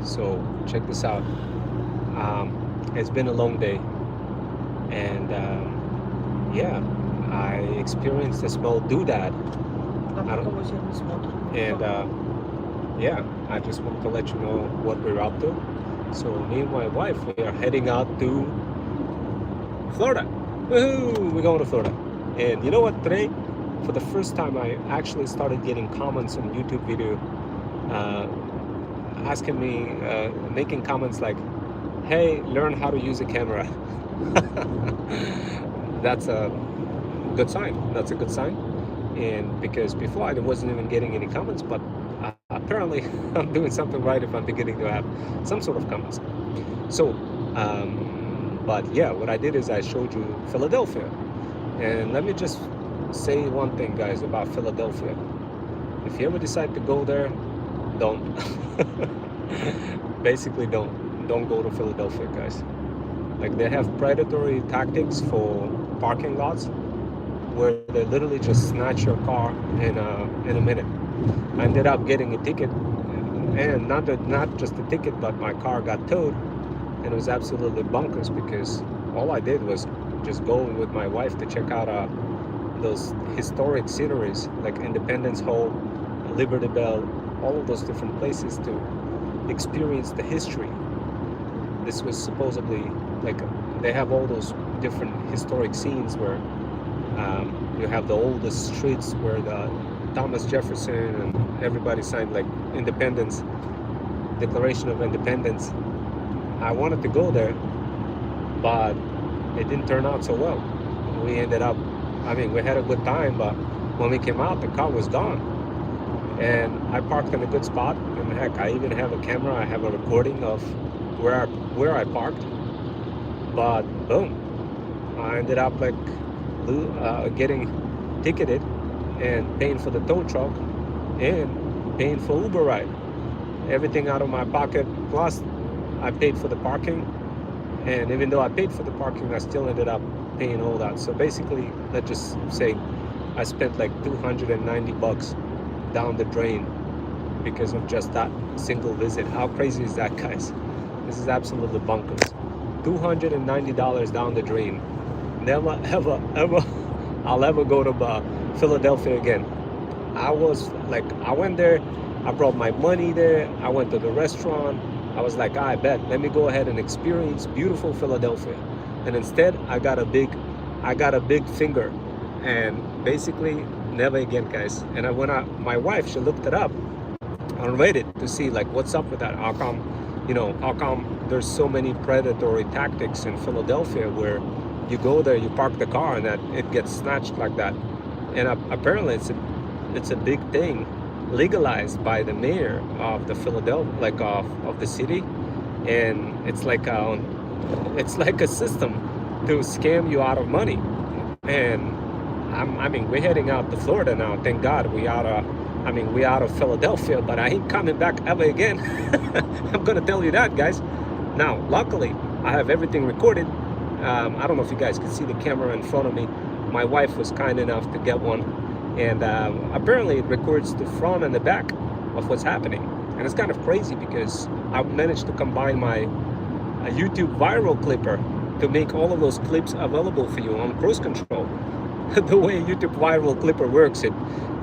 So check this out. It's been a long day, and yeah, I experienced a small doodad. I don't, and yeah, I just wanted to let you know what we're up to. So me and my wife, we are heading out to Florida. Woohoo! We're going to Florida. And you know what? Today, for the first time, I actually started getting comments on YouTube video uh, asking me, making comments like, hey, learn how to use a camera. That's a good sign. That's a good sign. And because before I wasn't even getting any comments, but apparently I'm doing something right if I'm beginning to have some sort of comments. So, but yeah, what I did is I showed you Philadelphia. And let me just say one thing, guys, about Philadelphia. If you ever decide to go there, don't. Basically, don't go to Philadelphia, guys. Like they have predatory tactics for parking lots where they literally just snatch your car in a minute. I ended up getting a ticket, and not just a ticket, but my car got towed, and it was absolutely bonkers because all I did was just go with my wife to check out those historic sceneries like Independence Hall, Liberty Bell, all of those different places to experience the history. This was supposedly like they have all those different historic scenes where you have the oldest streets where the Thomas Jefferson and everybody signed like independence, Declaration of Independence. I wanted to go there, but it didn't turn out so well. We ended up, I mean, we had a good time, but when we came out, the car was gone. And I parked in a good spot, and heck, I even have a camera. I have a recording of where I parked. But boom, I ended up like getting ticketed and paying for the tow truck and paying for Uber ride. Everything out of my pocket. Plus, I paid for the parking. And even though I paid for the parking, I still ended up paying all that. So basically, let's just say I spent like 290 bucks down the drain because of just that single visit. How crazy is that, guys? This is absolutely bonkers. $290 down the drain. Never, ever, ever I'll ever go to Philadelphia again. I was like, I went there, I brought my money there, I went to the restaurant. I was like, I bet, let me go ahead and experience beautiful Philadelphia. And instead, I got a big finger. And basically, never again, guys. And I went out, my wife, she looked it up on Reddit to see like what's up with that. How come there's so many predatory tactics in Philadelphia where you go there, you park the car, and that it gets snatched like that. And apparently it's a big thing, legalized by the mayor of the Philadelphia, like of the city, and it's like a system to scam you out of money. And I mean, we're heading out to Florida now. Thank God we out of Philadelphia, but I ain't coming back ever again. I'm gonna tell you that, guys. Now, luckily, I have everything recorded. I don't know if you guys can see the camera in front of me. My wife was kind enough to get one, and apparently it records the front and the back of what's happening. And it's kind of crazy because I managed to combine my YouTube viral clipper to make all of those clips available for you on cruise control. The way YouTube viral clipper works, it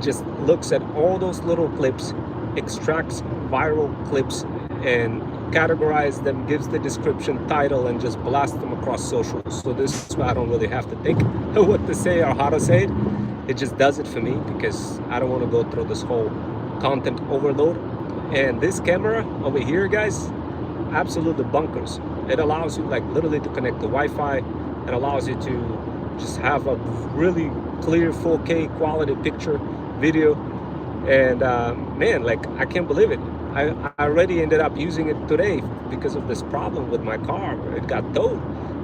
just looks at all those little clips, extracts viral clips, and categorize them, gives the description, title, and just blast them across socials. So this is why I don't really have to think what to say or how to say it. It just does it for me because I don't want to go through this whole content overload. And this camera over here, guys, absolutely bunkers. It allows you like literally to connect to Wi-Fi. It allows you to just have a really clear 4K quality picture, video. And man, like I can't believe it. I already ended up using it today because of this problem with my car. It got towed.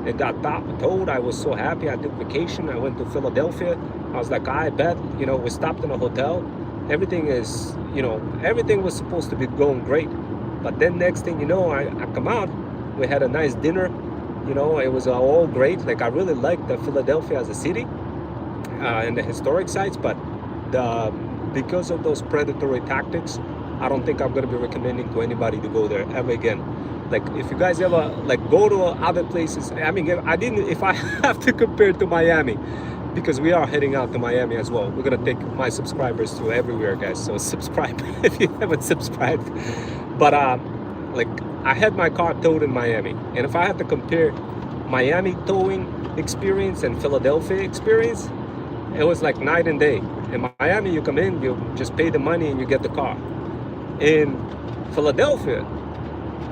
It got towed. I was so happy. I took vacation. I went to Philadelphia. I was like, I bet, we stopped in a hotel. Everything is, everything was supposed to be going great. But then next thing you know, I come out. We had a nice dinner. It was all great. Like I really liked the Philadelphia as a city and the historic sites, but because of those predatory tactics, I don't think I'm gonna be recommending to anybody to go there ever again. Like if you guys ever like go to other places, I mean, I didn't. If I have to compare to Miami, because we are heading out to Miami as well. We're gonna take my subscribers to everywhere, guys. So subscribe if you haven't subscribed. But like I had my car towed in Miami, and if I had to compare Miami towing experience and Philadelphia experience, it was like night and day. In Miami, you come in, you just pay the money, and you get the car. In Philadelphia,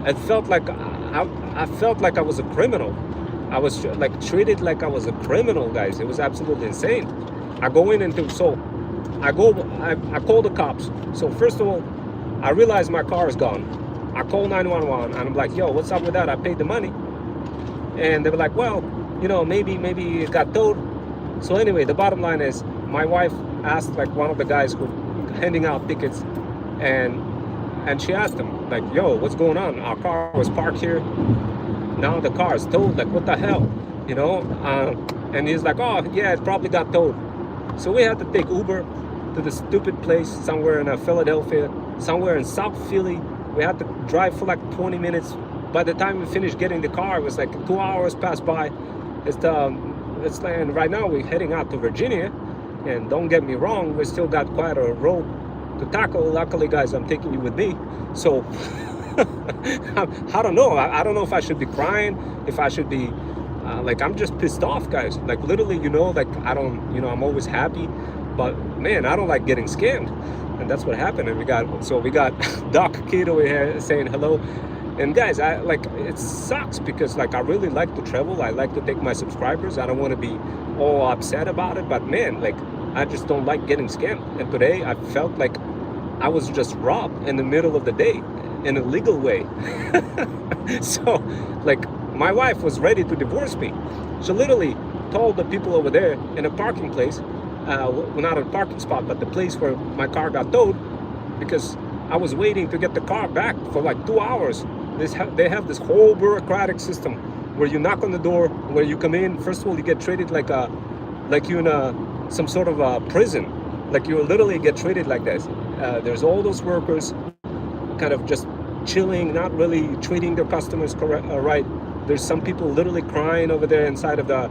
it felt like I felt like I was a criminal. I was like treated like I was a criminal, guys. It was absolutely insane. I go in and do so. I call the cops. So first of all, I realize my car is gone. I call 911 and I'm like, yo, what's up with that? I paid the money. And they were like, well, you know, maybe it got towed. So anyway, the bottom line is my wife asked like one of the guys who handing out tickets, and she asked him like, yo, what's going on? Our car was parked here. Now the car is towed. Like, what the hell? You know? And he's like, oh yeah, it probably got towed. So we had to take Uber to the stupid place somewhere in Philadelphia, somewhere in South Philly. We had to drive for like 20 minutes. By the time we finished getting the car, it was like 2 hours passed by. And right now we're heading out to Virginia. And don't get me wrong, we still got quite a road to tackle. Luckily, guys, I'm taking you with me. So I don't know. I don't know if I should be crying, if I should be like, I'm just pissed off, guys. Like literally, you know, like I don't, you know, I'm always happy, but man, I don't like getting scammed. And that's what happened. And we got Doc Kid over here saying hello. And guys, it sucks because like I really like to travel. I like to take my subscribers. I don't want to be all upset about it, but man, like I just don't like getting scammed. And today I felt like I was just robbed in the middle of the day in a legal way. So like my wife was ready to divorce me. She literally told the people over there in a parking place, well, not a parking spot, but the place where my car got towed, because I was waiting to get the car back for like 2 hours. They have this whole bureaucratic system where you knock on the door, where you come in. First of all, you get treated like you're in some sort of a prison. Like you literally get treated like this. There's all those workers kind of just chilling, not really treating their customers right. There's some people literally crying over there inside of the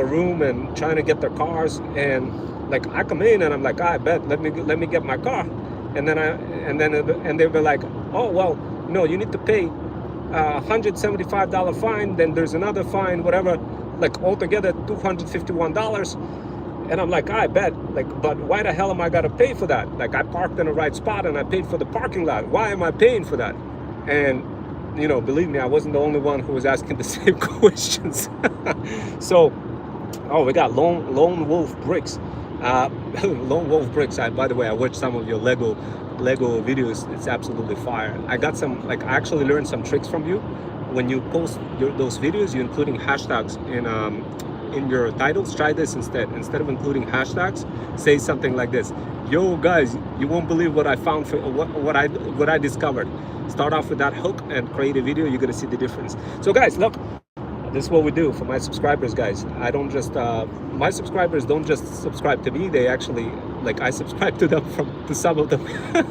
room and trying to get their cars. And like I come in and I'm like, I bet let me get my car. And then they were like, oh well, no, you need to pay $175 fine. Then there's another fine, whatever, like altogether $251. And I'm like, I bet, like, but why the hell am I gonna pay for that? Like I parked in the right spot and I paid for the parking lot. Why am I paying for that? And you know, believe me, I wasn't the only one who was asking the same questions. So, oh, we got Lone Wolf Bricks. Lone Wolf Bricks. By the way, I watched some of your Lego videos. It's absolutely fire. I got some, like, I actually learned some tricks from you. When you post those videos, you're including hashtags in your titles. Try this instead of including hashtags, say something like this: yo guys, you won't believe what I found, for what I discovered. Start off with that hook and create a video. You're gonna see the difference. So guys, look, this is what we do for my subscribers, guys. I don't just my subscribers don't just subscribe to me. They actually, like, I subscribe to them, to some of them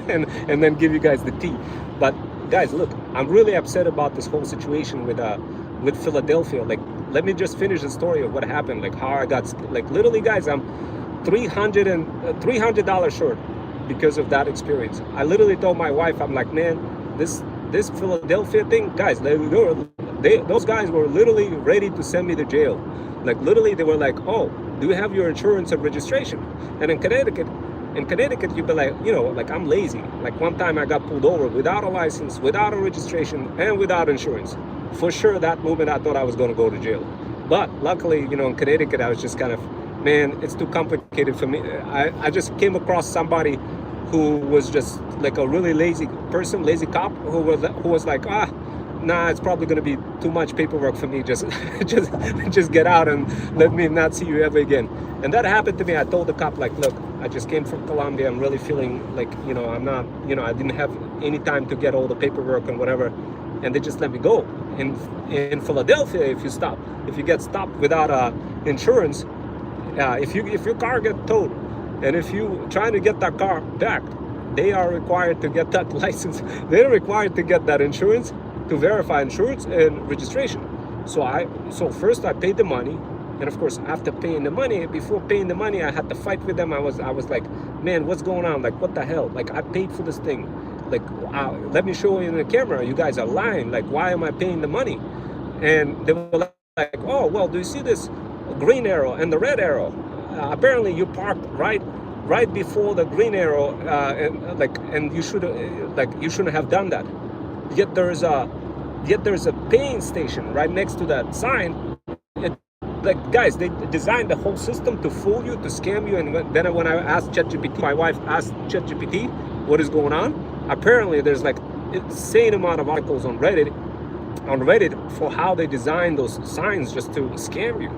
and then give you guys the tea. But guys, look, I'm really upset about this whole situation with Philadelphia. Like, let me just finish the story of what happened, like how I got, like, literally, guys, I'm $300 short because of that experience. I literally told my wife, I'm like, man, this Philadelphia thing, guys, those guys were literally ready to send me to jail. Like, literally, they were like, oh, do you have your insurance and registration? And in Connecticut, you'd be like, you know, like, I'm lazy. Like, one time I got pulled over without a license, without a registration, and without insurance. For sure, that moment I thought I was going to go to jail. But luckily, you know, in Connecticut, I was just kind of, man, it's too complicated for me. I just came across somebody who was just like a really lazy person, lazy cop, who was like, nah, it's probably going to be too much paperwork for me. Just get out and let me not see you ever again. And that happened to me. I told the cop, like, look, I just came from Colombia. I'm really feeling like, you know, I'm not, you know, I didn't have any time to get all the paperwork and whatever. And they just let me go. In Philadelphia, if you get stopped without insurance, if your car gets towed, and if you trying to get that car back, they are required to get that license. They're required to get that insurance, to verify insurance and registration. So first I paid the money, and of course after paying the money, before paying the money, I had to fight with them. I was like, man, what's going on? Like, what the hell? Like, I paid for this thing. Like, let me show you in the camera. You guys are lying. Like, why am I paying the money? And they were like, oh, well, do you see this green arrow and the red arrow? Apparently you parked right before the green arrow, and you shouldn't have done that. Yet there's a paying station right next to that sign. Like, guys, they designed the whole system to fool you, to scam you. And then when I asked ChatGPT, my wife asked ChatGPT what is going on, apparently there's like insane amount of articles on Reddit for how they designed those signs just to scam you.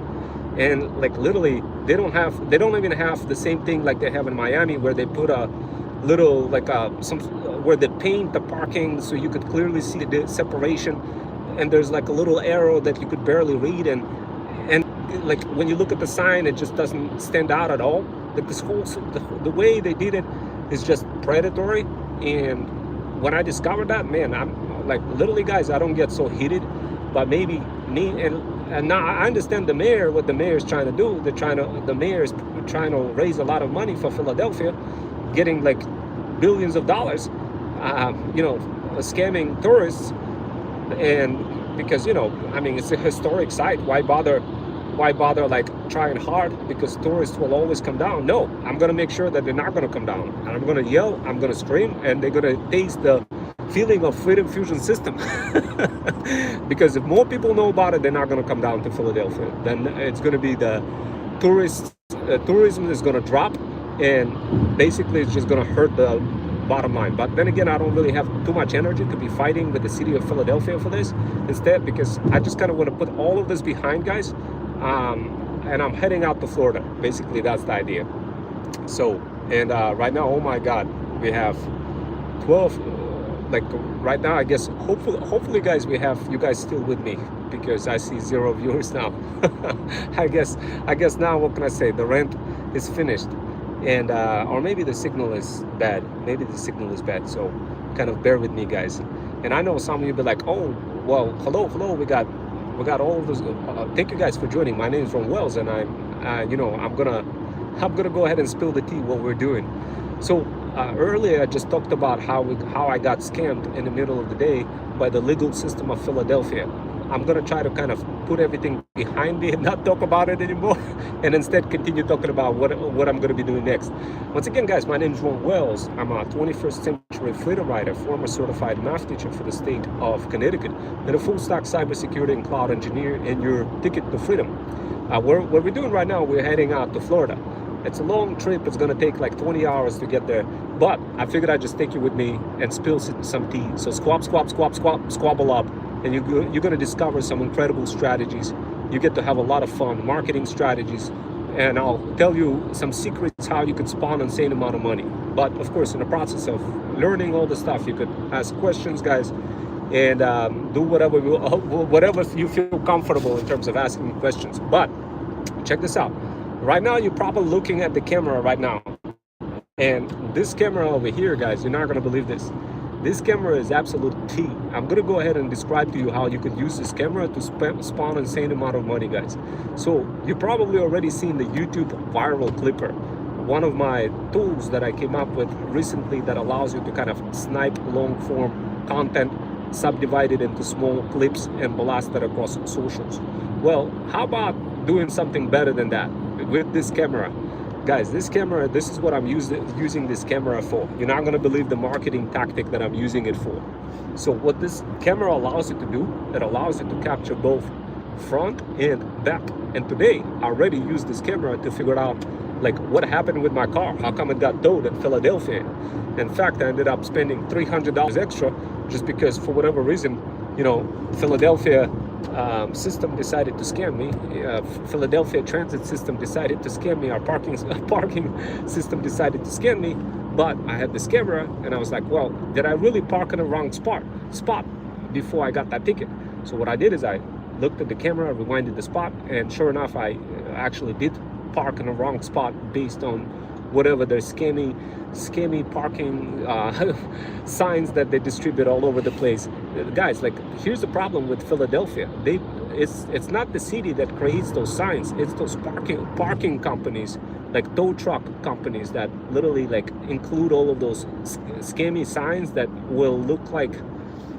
And like, literally, they don't even have the same thing like they have in Miami, where they put a little, like where they paint the parking so you could clearly see the separation, and there's like a little arrow that you could barely read, and like when you look at the sign, it just doesn't stand out at all. Like, this whole the way they did it is just predatory. And when I discovered that, man, I'm like, literally, guys, I don't get so heated, but maybe me and now I understand the mayor, what the mayor is trying to do. The mayor is trying to raise a lot of money for Philadelphia, getting like billions of dollars, scamming tourists. And because, I mean, it's a historic site. Why bother like trying hard? Because tourists will always come down. No, I'm gonna make sure that they're not gonna come down, and I'm gonna yell, I'm gonna scream, and they're gonna taste the feeling of Freedom Fusion system. Because if more people know about it, they're not gonna come down to Philadelphia. Then it's gonna be the tourism is gonna drop, and basically it's just gonna hurt the bottom line. But then again, I don't really have too much energy to be fighting with the city of Philadelphia for this. Instead, because I just kind of want to put all of this behind, guys, and I'm heading out to Florida. Basically, that's the idea. So, and right now, oh my God, we have 12. Like right now, I guess hopefully, guys, we have you guys still with me, because I see 0 viewers now. I guess now, what can I say? The rent is finished. And or maybe the signal is bad. So kind of bear with me, guys. And I know some of you be like, oh, well, hello, we got all of those. Thank you guys for joining. My name is Ron Wells, and I'm gonna go ahead and spill the tea what we're doing. So earlier I just talked about how I got scammed in the middle of the day by the legal system of Philadelphia. I'm gonna try to kind of put everything behind me and not talk about it anymore, and instead continue talking about what I'm gonna be doing next. Once again, guys, my name is Ron Wells. I'm a 21st century freedom writer, former certified math teacher for the state of Connecticut, and a full-stack cybersecurity and cloud engineer, and your ticket to freedom. What we're doing right now, we're heading out to Florida. It's a long trip. It's gonna take like 20 hours to get there, but I figured I'd just take you with me and spill some tea. So squabble up, and you're gonna discover some incredible strategies. You get to have a lot of fun, marketing strategies, and I'll tell you some secrets how you could spawn an insane amount of money. But of course, in the process of learning all the stuff, you could ask questions, guys, and do whatever you feel comfortable in terms of asking questions. But check this out. Right now, you're probably looking at the camera right now. And this camera over here, guys, you're not going to believe this. This camera is absolute tea. I'm going to go ahead and describe to you how you could use this camera to spawn an insane amount of money, guys. So you probably already seen the YouTube viral clipper, one of my tools that I came up with recently that allows you to kind of snipe long form content, subdivide it into small clips, and blast it across socials. Well, how about doing something better than that with this camera? Guys, this is what I'm using this camera for. You're not gonna believe the marketing tactic that I'm using it for. So what this camera allows you to do, it allows you to capture both front and back. And today, I already used this camera to figure out like what happened with my car. How come it got towed in Philadelphia? In fact, I ended up spending $300 extra just because for whatever reason, Philadelphia system decided to scam me. Philadelphia transit system decided to scam me. Our parking system decided to scam me. But I had this camera, and I was like, well, did I really park in the wrong spot before I got that ticket? So what I did is I looked at the camera, rewinded the spot, and sure enough, I actually did park in the wrong spot based on whatever their scammy parking signs that they distribute all over the place. Guys, like, here's the problem with Philadelphia. It's not the city that creates those signs. It's those parking companies, like tow truck companies, that literally like include all of those scammy signs that will look like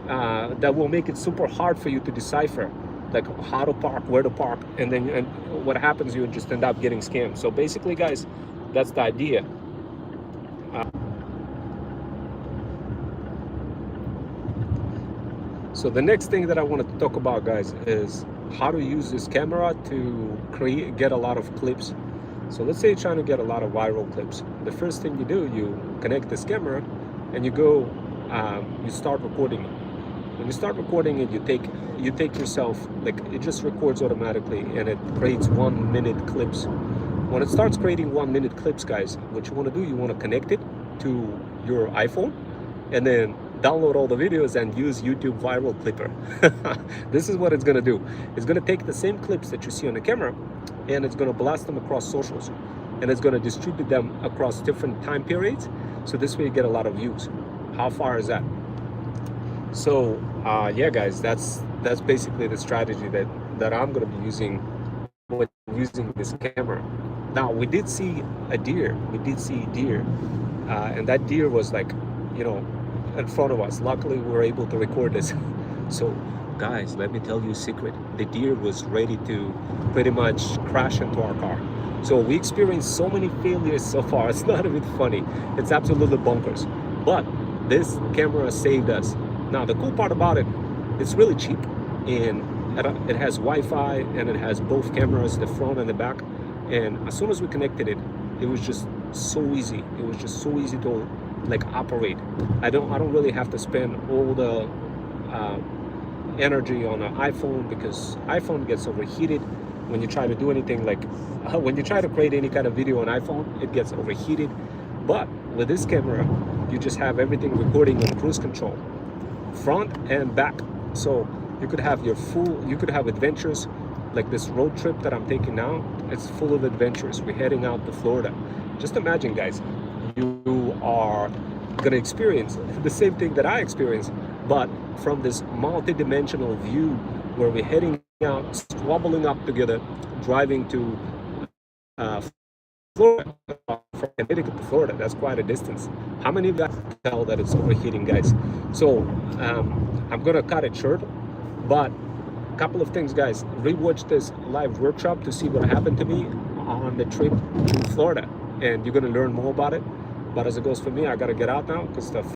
that will make it super hard for you to decipher, like how to park, where to park, and what happens, you just end up getting scammed. So basically, guys, that's the idea. So the next thing that I wanted to talk about, guys, is how to use this camera to get a lot of clips. So let's say you're trying to get a lot of viral clips. The first thing you do, you connect this camera and you go, you start recording it. When you start recording it, you take yourself, like, it just records automatically and it creates 1 minute clips. When it starts creating 1 minute clips, guys, what you want to do, you want to connect it to your iPhone and then download all the videos and use YouTube Viral Clipper. This is what it's going to do. It's going to take the same clips that you see on the camera and it's going to blast them across socials, and it's going to distribute them across different time periods. So this way you get a lot of views. How far is that? So yeah, guys, that's basically the strategy that I'm going to be using when using this camera. Now, we did see a deer. And that deer was, like, you know, in front of us. Luckily, we were able to record this. So, guys, let me tell you a secret. The deer was ready to pretty much crash into our car. So we experienced so many failures so far. It's not even funny. It's absolutely bonkers. But this camera saved us. Now, the cool part about it, it's really cheap, and it has Wi-Fi, and it has both cameras, the front and the back. And as soon as we connected it, it was just so easy. It was just so easy to, like, operate. I don't really have to spend all the energy on an iPhone, because iPhone gets overheated when you try to do anything, like when you try to create any kind of video on iPhone, it gets overheated. But with this camera, you just have everything recording on cruise control, front and back. So you could have you could have adventures, like this road trip that I'm taking now. It's full of adventures. We're heading out to Florida. Just imagine, guys, you are gonna experience the same thing that I experienced, but from this multi-dimensional view, where we're heading out, squabbling up together, driving to Florida, from Connecticut to Florida. That's quite a distance. How many of you guys can tell that it's overheating, guys? So I'm gonna cut it short, but a couple of things, guys. Rewatch this live workshop to see what happened to me on the trip to Florida, and you're gonna learn more about it. But as it goes for me, I gotta get out now because the